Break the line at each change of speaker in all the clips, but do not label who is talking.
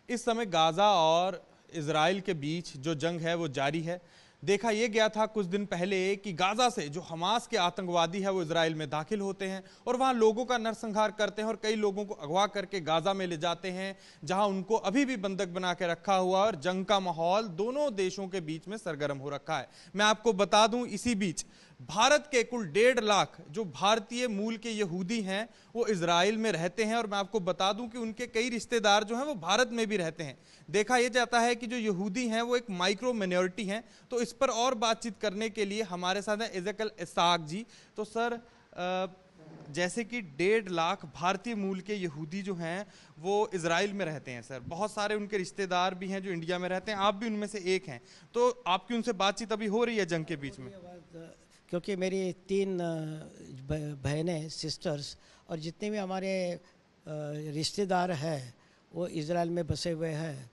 इस समय गाज़ा और इजराइल के बीच जो जंग है वो जारी है। देखा यह गया था कुछ दिन पहले कि गाज़ा से जो हमास के आतंकवादी है वो इजराइल में दाखिल होते हैं और वहां लोगों का नरसंहार करते हैं और कई लोगों को अगवा करके गाज़ा में ले जाते हैं, जहां उनको अभी भी बंधक बना के रखा हुआ और जंग का माहौल दोनों देशों के बीच में सरगर्म हो रखा है। मैं आपको बता दूं, इसी बीच भारत के कुल 1.5 लाख जो भारतीय मूल के यहूदी हैं वो इजराइल में रहते हैं और मैं आपको बता दूं कि उनके कई रिश्तेदार जो हैं वो भारत में भी रहते हैं। देखा यह जाता है कि जो यहूदी हैं वो एक माइक्रो माइनॉरिटी हैं। तो इस पर और बातचीत करने के लिए हमारे साथ हैं एजेकल इसाक जी। तो सर, जैसे कि 1.5 लाख भारतीय मूल के यहूदी जो हैं वो इजराइल में रहते हैं सर, बहुत सारे उनके रिश्तेदार भी हैं जो इंडिया में रहते हैं, आप भी उनमें से एक हैं। तो आपकी उनसे बातचीत अभी हो रही है जंग के बीच में?
क्योंकि मेरी 3 बहनें सिस्टर्स और जितने भी हमारे रिश्तेदार हैं वो इज़राइल में बसे हुए हैं,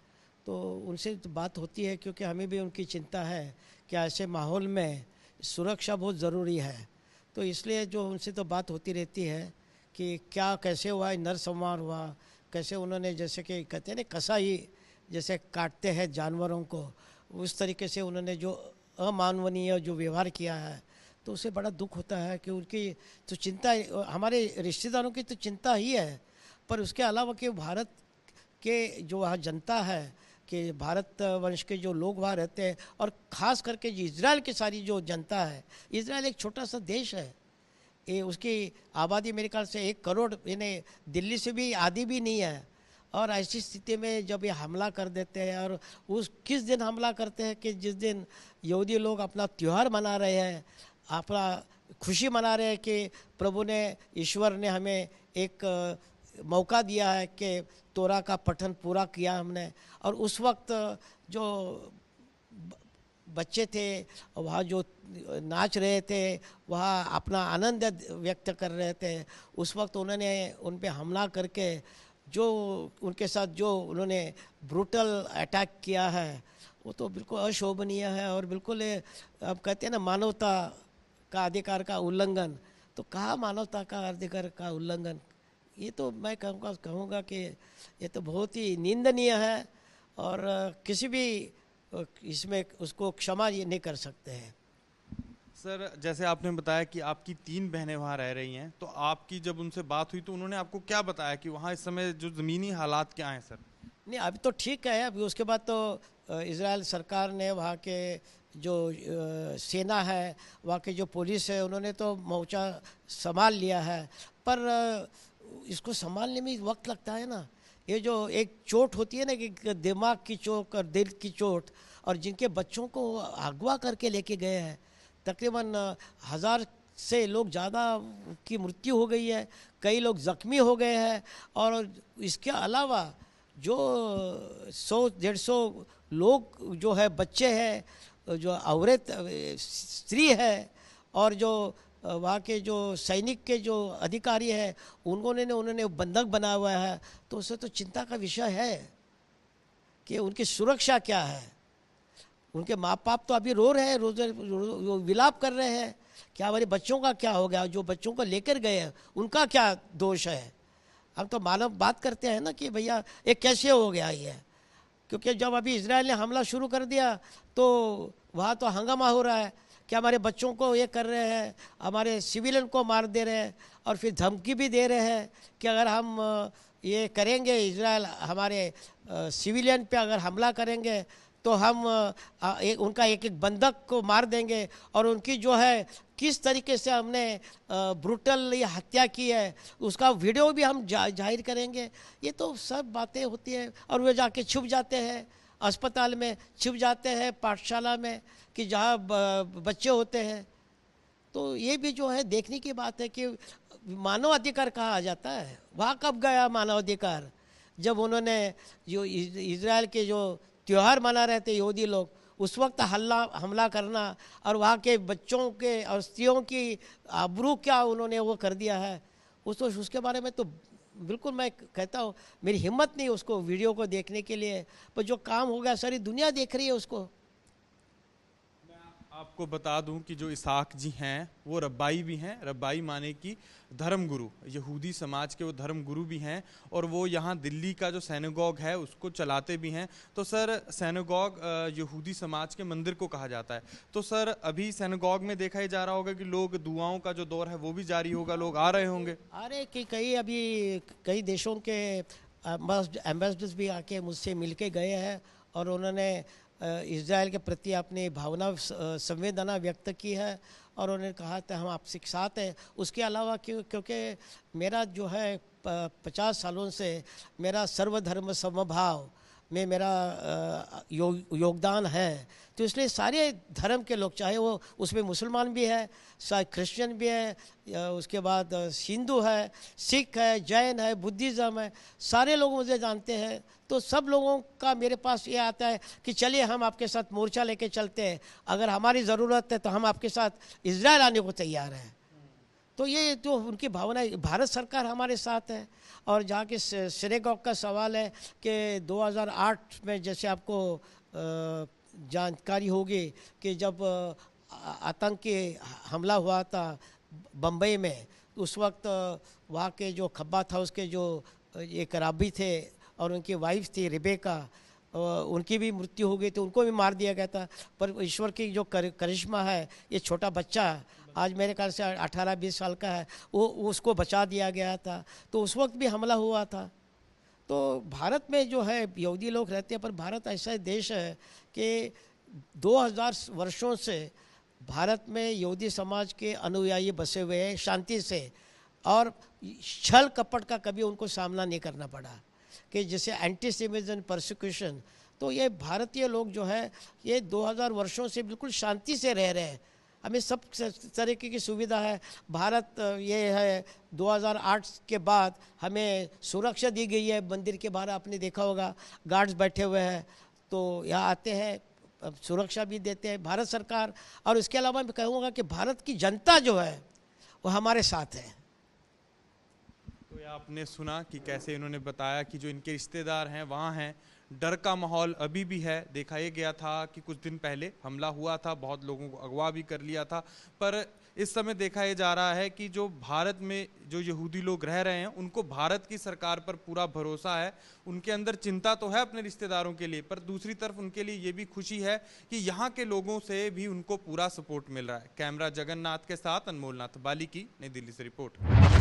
तो उनसे तो बात होती है क्योंकि हमें भी उनकी चिंता है कि ऐसे माहौल में सुरक्षा बहुत ज़रूरी है। तो इसलिए जो उनसे तो बात होती रहती है कि क्या कैसे हुआ, नरसंहार हुआ, कैसे उन्होंने जैसे कि कहते हैं ना कसाई जैसे काटते हैं जानवरों को, उस तरीके से उन्होंने जो अमानवीय जो व्यवहार किया है, तो उसे बड़ा दुख होता है कि उनकी तो चिंता, हमारे रिश्तेदारों की तो चिंता ही है, पर उसके अलावा कि भारत के जो वहाँ जनता है, कि भारत वंश के जो लोग वहाँ रहते हैं और ख़ास करके जो इजराइल की सारी जो जनता है, इजराइल एक छोटा सा देश है, ये उसकी आबादी मेरे ख्याल से 1 करोड़ यानी दिल्ली से भी आधी भी नहीं है। और ऐसी स्थिति में जब ये हमला कर देते हैं, और उस किस दिन हमला करते हैं कि जिस दिन यहूदी लोग अपना त्यौहार मना रहे हैं, अपना खुशी मना रहे हैं कि प्रभु ने, ईश्वर ने हमें एक मौका दिया है कि तोरा का पठन पूरा किया हमने। और उस वक्त जो बच्चे थे वहाँ जो नाच रहे थे, वहाँ अपना आनंद व्यक्त कर रहे थे, उस वक्त उन्होंने उन पे हमला करके जो उनके साथ जो उन्होंने ब्रूटल अटैक किया है वो तो बिल्कुल अशोभनीय है और बिल्कुल अब कहते हैं ना मानवता का अधिकार का उल्लंघन। तो कहाँ मानवता का अधिकार का उल्लंघन, ये तो मैं कहूँगा कि ये तो बहुत ही निंदनीय है और किसी भी इसमें उसको क्षमा ये नहीं कर सकते हैं।
सर, जैसे आपने बताया कि आपकी 3 बहनें वहाँ रह रही हैं, तो आपकी जब उनसे बात हुई तो उन्होंने आपको क्या बताया कि वहाँ इस समय जो ज़मीनी हालात क्या हैं सर?
नहीं, अभी तो ठीक है। अभी उसके बाद तो इजराइल सरकार ने, वहाँ के जो सेना है, वहाँ के जो पुलिस है, उन्होंने तो मोर्चा संभाल लिया है, पर इसको संभालने में वक्त लगता है ना। ये जो एक चोट होती है ना कि दिमाग की चोट और दिल की चोट, और जिनके बच्चों को अगवा करके लेके गए हैं, तकरीबन 1000 से लोग ज़्यादा की मृत्यु हो गई है, कई लोग ज़ख्मी हो गए हैं। और इसके अलावा जो 100-150 लोग जो है बच्चे हैं, जो औरत स्त्री है, और जो वहाँ के जो सैनिक के जो अधिकारी है उन्होंने बंधक बनाया हुआ है। तो उससे तो चिंता का विषय है कि उनकी सुरक्षा क्या है। उनके माँ बाप तो अभी रो रहे हैं, विलाप कर रहे हैं कि हमारे बच्चों का क्या हो गया, जो बच्चों को लेकर गए हैं उनका क्या दोष है। हम तो मानव बात करते हैं ना कि भैया ये कैसे हो गया ये, क्योंकि जब अभी इजराइल ने हमला शुरू कर दिया तो वहाँ तो हंगामा हो रहा है कि हमारे बच्चों को ये कर रहे हैं, हमारे सिविलियन को मार दे रहे हैं, और फिर धमकी भी दे रहे हैं कि अगर हम ये करेंगे, इजराइल हमारे सिविलियन पे अगर हमला करेंगे तो हम उनका एक एक बंधक को मार देंगे, और उनकी जो है किस तरीके से हमने ब्रूटल ये हत्या की है उसका वीडियो भी हम जाहिर करेंगे। ये तो सब बातें होती हैं, और वे जाके छुप जाते हैं अस्पताल में, छुप जाते हैं पाठशाला में कि जहाँ बच्चे होते हैं। तो ये भी जो है देखने की बात है कि मानव अधिकार कहाँ आ जाता है, वहाँ कब गया मानव अधिकार, जब उन्होंने जो इजराइल के जो त्यौहार मना रहे थे यहूदी लोग, उस वक्त हमला करना और वहाँ के बच्चों के और स्त्रियों की आबरू क्या उन्होंने वो कर दिया है, उसके बारे में तो बिल्कुल मैं कहता हूँ मेरी हिम्मत नहीं उसको वीडियो को देखने के लिए, पर जो काम हो गया सारी दुनिया देख रही है उसको।
आपको बता दूं कि जो इसहाक जी हैं वो रब्बाई भी हैं। रब्बाई माने कि धर्मगुरु, यहूदी समाज के वो धर्मगुरु भी हैं और वो यहाँ दिल्ली का जो सिनेगॉग है उसको चलाते भी हैं। तो सर, सिनेगॉग यहूदी समाज के मंदिर को कहा जाता है। तो सर, अभी सिनेगॉग में देखा ही जा रहा होगा कि लोग दुआओं का जो दौर है वो भी जारी होगा, लोग आ रहे होंगे।
अरे कि कई देशों के एम्बेसडर्स भी आके मुझसे मिल के गए हैं और उन्होंने इज़राइल के प्रति अपनी भावना संवेदना व्यक्त की है और उन्होंने कहा था हम आपसे साथ हैं। उसके अलावा क्योंकि मेरा जो है 50 सालों से मेरा सर्वधर्म समभाव में मेरा योगदान है, तो इसलिए सारे धर्म के लोग, चाहे वो उसमें मुसलमान भी है, क्रिश्चियन भी है, उसके बाद हिंदू है, सिख है, जैन है, बुद्धिज़्म है, सारे लोग मुझे जानते हैं। तो सब लोगों का मेरे पास ये आता है कि चलिए हम आपके साथ मोर्चा लेके चलते हैं, अगर हमारी ज़रूरत है तो हम आपके साथ इजराइल आने को तैयार हैं। तो ये तो उनकी भावना, भारत सरकार हमारे साथ है। और जहाँ के सिनेगॉग का सवाल है कि 2008 में जैसे आपको जानकारी होगी कि जब आतंकी हमला हुआ था बम्बई में, उस वक्त वहाँ के जो खब्बा था उसके जो एक राबी थे और उनकी वाइफ थी रिबेका, उनकी भी मृत्यु हो गई, तो उनको भी मार दिया गया था। पर ईश्वर की जो करिश्मा है, ये छोटा बच्चा आज मेरे ख्याल से 18-20 साल का है, वो उसको बचा दिया गया था। तो उस वक्त भी हमला हुआ था। तो भारत में जो है यहूदी लोग रहते हैं, पर भारत ऐसा देश है कि 2000 वर्षों से भारत में यहूदी समाज के अनुयायी बसे हुए हैं शांति से, और छल कपट का कभी उनको सामना नहीं करना पड़ा कि जैसे एंटीसेमिटिज्म, परसिक्यूशन। तो ये भारतीय लोग जो है ये 2000 वर्षों से बिल्कुल शांति से रह रहे हैं। हमें सब तरीके की सुविधा है। भारत ये है 2008 के बाद हमें सुरक्षा दी गई है। मंदिर के बाहर आपने देखा होगा गार्ड्स बैठे हुए हैं, तो यहाँ आते हैं, सुरक्षा भी देते हैं भारत सरकार। और इसके अलावा मैं कहूँगा कि भारत की जनता जो है वो हमारे साथ है।
तो आपने सुना कि कैसे इन्होंने बताया कि जो इनके रिश्तेदार हैं वहाँ हैं, डर का माहौल अभी भी है। देखा ये गया था कि कुछ दिन पहले हमला हुआ था, बहुत लोगों को अगवा भी कर लिया था, पर इस समय देखा ये जा रहा है कि जो भारत में जो यहूदी लोग रह रहे हैं उनको भारत की सरकार पर पूरा भरोसा है। उनके अंदर चिंता तो है अपने रिश्तेदारों के लिए, पर दूसरी तरफ उनके लिए ये भी खुशी है कि यहाँ के लोगों से भी उनको पूरा सपोर्ट मिल रहा है। कैमरा जगन्नाथ के साथ अनमोल नाथ बाली की नई दिल्ली से रिपोर्ट।